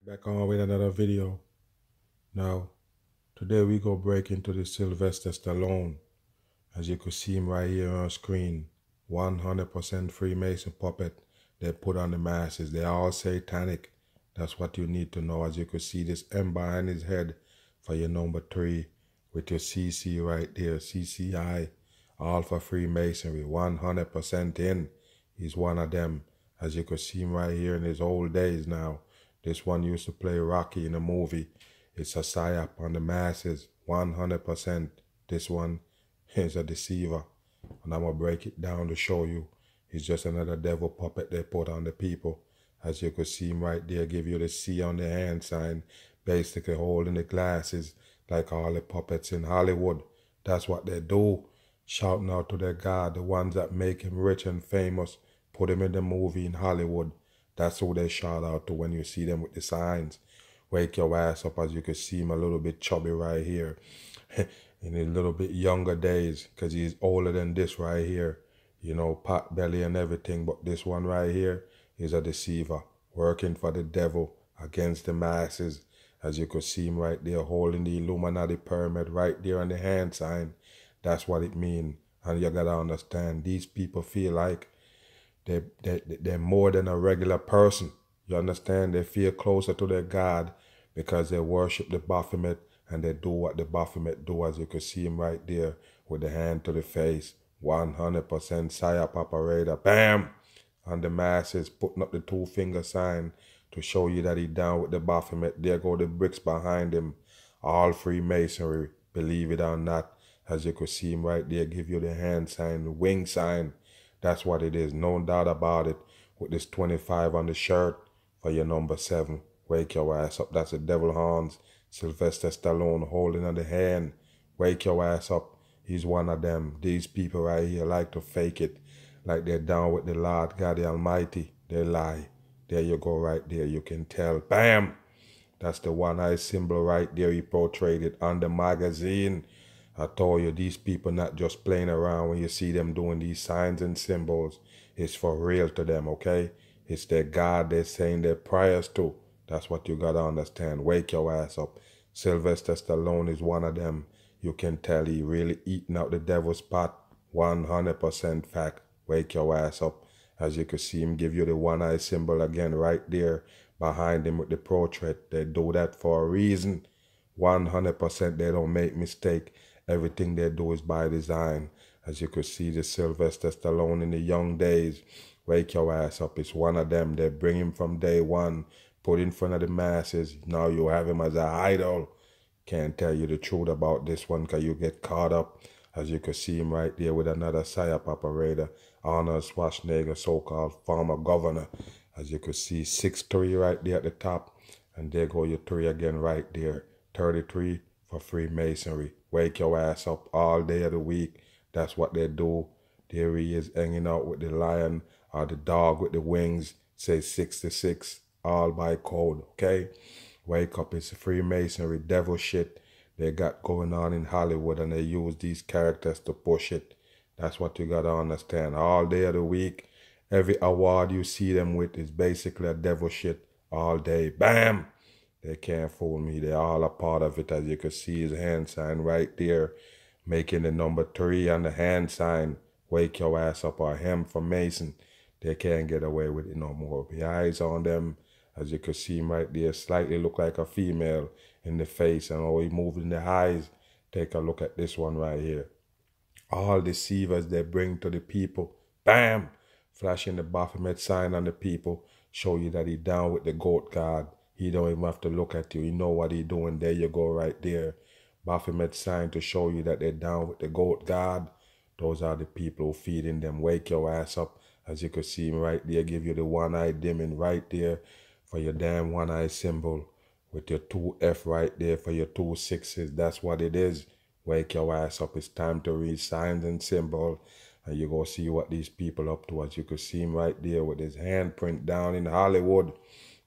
Back on with another video. Now, today we go break into the Sylvester Stallone. As you can see him right here on screen. 100% Freemason puppet they put on the masses. They all satanic. That's what you need to know. As you can see this M behind his head for your number 3 with your CC right there. CCI. All for Freemasonry. 100% in. He's one of them. As you can see him right here in his old days now. This one used to play Rocky in a movie. It's a psyop on the masses. 100%. This one is a deceiver. And I'm going to break it down to show you. He's just another devil puppet they put on the people. As you can see him right there, give you the C on the hand sign. Basically holding the glasses like all the puppets in Hollywood. That's what they do. Shouting out to their God, the ones that make him rich and famous. Put him in the movie in Hollywood. That's who they shout out to when you see them with the signs. Wake your ass up. As you can see him a little bit chubby right here. In his little bit younger days. Because he's older than this right here. You know, pot belly and everything. But this one right here is a deceiver. Working for the devil against the masses. As you can see him right there holding the Illuminati pyramid right there on the hand sign. That's what it means. And you got to understand, these people feel like they're more than a regular person. You understand? They feel closer to their God because they worship the Baphomet and they do what the Baphomet do. As you can see him right there with the hand to the face. 100% psyop operator. Bam! And the masses putting up the 2-finger sign to show you that he down with the Baphomet. There go the bricks behind him. All Freemasonry. Believe it or not. As you can see him right there, give you the hand sign, the wing sign. That's what it is. No doubt about it. With this 25 on the shirt for your number 7. Wake your ass up. That's the devil horns. Sylvester Stallone holding on the hand. Wake your ass up. He's one of them. These people right here like to fake it. Like they're down with the Lord God the Almighty. They lie. There you go right there. You can tell. Bam! That's the one-eye symbol right there. He portrayed it on the magazine. I told you, these people not just playing around when you see them doing these signs and symbols. It's for real to them, okay? It's their God they're saying their prayers to. That's what you got to understand. Wake your ass up. Sylvester Stallone is one of them. You can tell he really eating out the devil's pot. 100% fact. Wake your ass up. As you can see him give you the one-eye symbol again right there behind him with the portrait. They do that for a reason. 100% they don't make mistake. Everything they do is by design. As you could see, the Sylvester Stallone in the young days. Wake your ass up. It's one of them. They bring him from day one. Put in front of the masses. Now you have him as an idol. Can't tell you the truth about this one because you get caught up. As you could see him right there with another psyop operator. Arnold Schwarzenegger, so-called former governor. As you could see, 6'3" right there at the top. And there go your 3 again right there. 33 for Freemasonry. Wake your ass up all day of the week. That's what they do. There he is hanging out with the lion or the dog with the wings. Say 66, all by code, okay? Wake up, it's Freemasonry, devil shit they got going on in Hollywood and they use these characters to push it. That's what you gotta understand. All day of the week, every award you see them with is basically a devil shit all day. Bam! They can't fool me. They're all a part of it. As you can see his hand sign right there. Making the number 3 on the hand sign. Wake your ass up or hem for Mason. They can't get away with it no more. The eyes on them. As you can see him right there. Slightly look like a female in the face. And how he moving the eyes. Take a look at this one right here. All deceivers they bring to the people. Bam! Flashing the Baphomet sign on the people. Show you that he down with the goat god. He don't even have to look at you. He know what he doing. There you go right there. Baphomet sign to show you that they're down with the goat god. Those are the people who feeding them. Wake your ass up. As you can see him right there. Give you the one-eye dimming right there for your damn one-eye symbol. With your 2F right there for your 2 6s. That's what it is. Wake your ass up. It's time to read signs and symbols. And you go see what these people up to. As you can see him right there with his handprint down in Hollywood.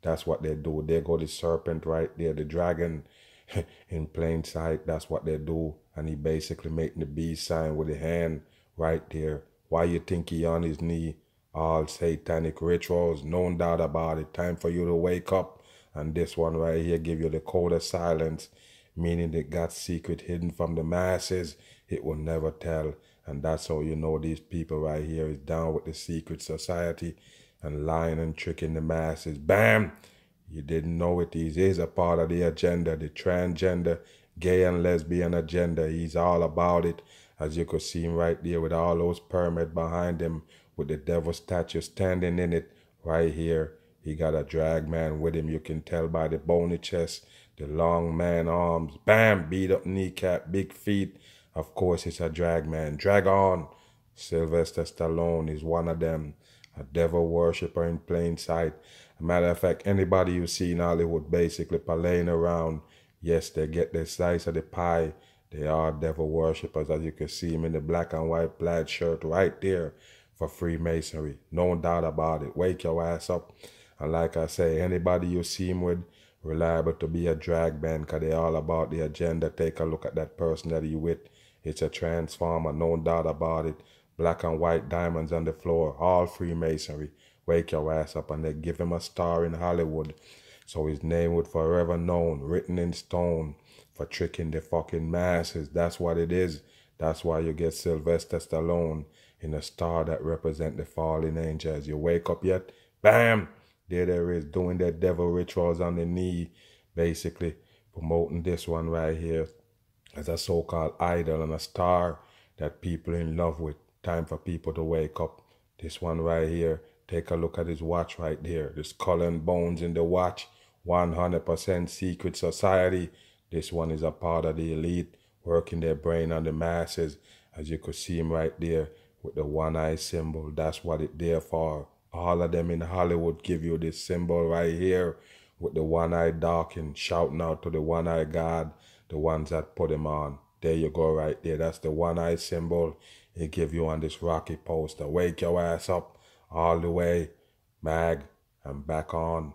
That's what they do. They go the serpent right there, the dragon in plain sight. That's what they do. And he basically making the beast sign with the hand right there. Why you think he on his knee? All satanic rituals. No doubt about it. Time for you to wake up And this one right here give you the code of silence, meaning it got secret hidden from the masses. It will never tell. And that's how you know these people right here is down with the secret society and lying and tricking the masses. Bam! You didn't know it. He is a part of the agenda, the transgender, gay and lesbian agenda. He's all about it. As you could see him right there with all those pyramids behind him with the devil statue standing in it right here. He got a drag man with him. You can tell by the bony chest, the long man arms. Bam! Beat up kneecap, big feet. Of course, it's a drag man. Drag on. Sylvester Stallone is one of them. A devil worshiper in plain sight. A matter of fact, anybody you see in Hollywood basically playing around, yes, they get their slice of the pie. They are devil worshippers, as you can see him in the black and white plaid shirt right there for Freemasonry. No doubt about it. Wake your ass up. And like I say, anybody you see him with, reliable to be a drag band, because they all about the agenda. Take a look at that person that he with. It's a transformer, no doubt about it. Black and white diamonds on the floor, all Freemasonry. Wake your ass up, and they give him a star in Hollywood. So his name would forever known, written in stone, for tricking the fucking masses. That's what it is. That's why you get Sylvester Stallone in a star that represent the fallen angels. You wake up yet? Bam! There is, doing their devil rituals on the knee, basically promoting this one right here as a so-called idol and a star that people in love with. Time for people to wake up. This one right here, take a look at his watch right there. The skull and bones in the watch, 100% secret society. This one is a part of the elite, working their brain on the masses. As you could see him right there with the one-eye symbol. That's what it's there for. All of them in Hollywood give you this symbol right here with the one-eye darkened, shouting out to the one-eye God, the ones that put him on. There you go right there. That's the one-eye symbol it give you on this rocky poster. Wake your ass up all the way, mag, and back on.